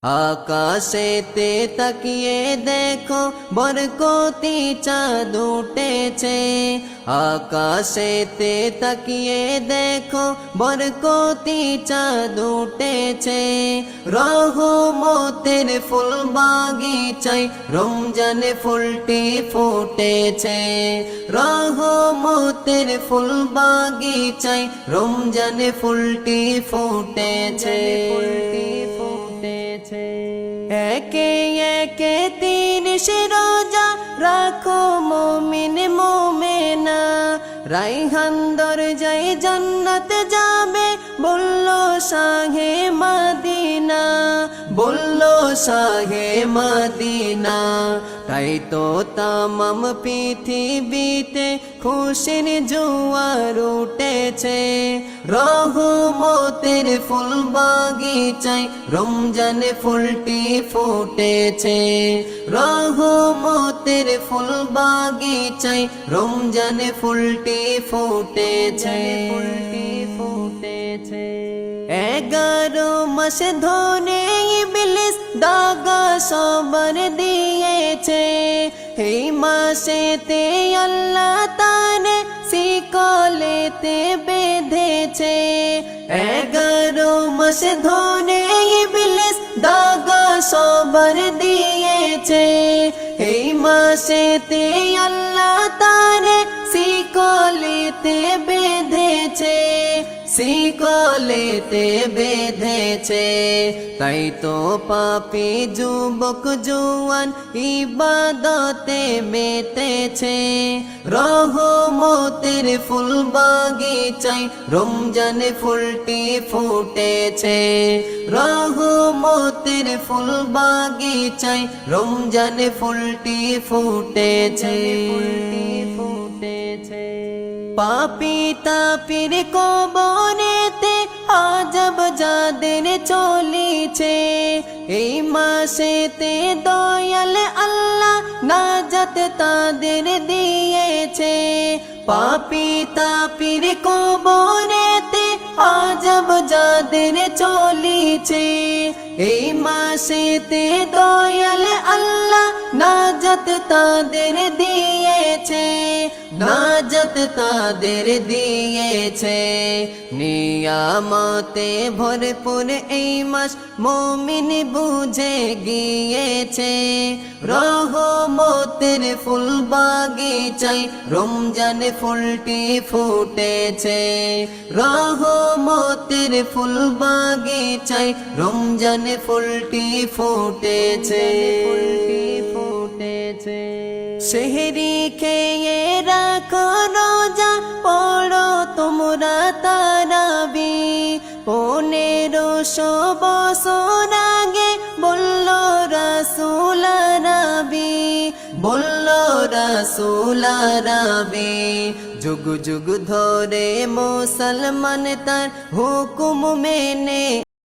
আকাশেতে তাকিয়ে দেখো বরকতি চাঁদ উঠেছে। আকাশেতে তাকিয়ে দেখো বরকতি চাঁদ উঠেছে। রহমতের ফুল বাগিচায় রমজান ফুলটি ফুটেছে। রহমতের ফুল বাগিচায় রমজান ফুলটি ফুটেছে। একে একে 30 রোজা রাখো মুমিন মুমিনা। রাইহান দরজায় জান্নাত যাবে বললো শাহে মদিনা, বললো শাহে মদিনা। তাই তো তামাম পৃথিবীতে খুশির জোয়ার উঠেছে। রহমতের ফুল বাগিচায় রমজান ফুলটি ফুটেছে। রহমতের ফুল বাগিচায় রমজান ফুলটি ফুটেছে। 11 মাস ধরে ইবলিস দাগা সবার দিয়েছে। এই মাসেতে আল্লাহ তারে শিকলেতে বেঁধেছে। 11 মাস ধরে ইবলিস দাগা সবার দিয়েছে। এই মাসেতে আল্লাহ তারে শিকলেতে বেঁধেছে, শিকলেতে বেঁধেছে। তাই তো পাপী যুবক জওয়ান ইবাদতে মেতেছে। রহমতের ফুল বাগিচায় রমজান ফুলটি ফুটেছে। রহমতের ফুল বাগিচায় রমজান ফুলটি ফুটেছে। পাপী তাপীর কবরেতে আজব যাদের চলিছে। এই মাসেতে দয়াল আল্লাহ নাজাত তাদের দিয়েছে। পাপী তাপীর কবরেতে আজব যাদের চলিছে। এই মাসেতে দয়াল আল্লাহ নাজাত তাদের দিয়েছে, নাজাত তাদের দিয়েছে। নিয়ামতে ভরপুর এই মাস মুমিন বুঝে গিয়েছে। রহমতের ফুল বাগিচায় রমজান ফুলটি ফুটেছে। রহমতের ফুল বাগিচায় রমজান ফুলটি ফুটেছে। সেহরি খেয়ে রাখো রোজা পড়ো তোমরা তারাবি। 1500 বছর আগে বললো রাসূল আরবি, বললো রাসূল আরবি। যুগ যুগ ধরে মুসলমান তার হুকুম মেনে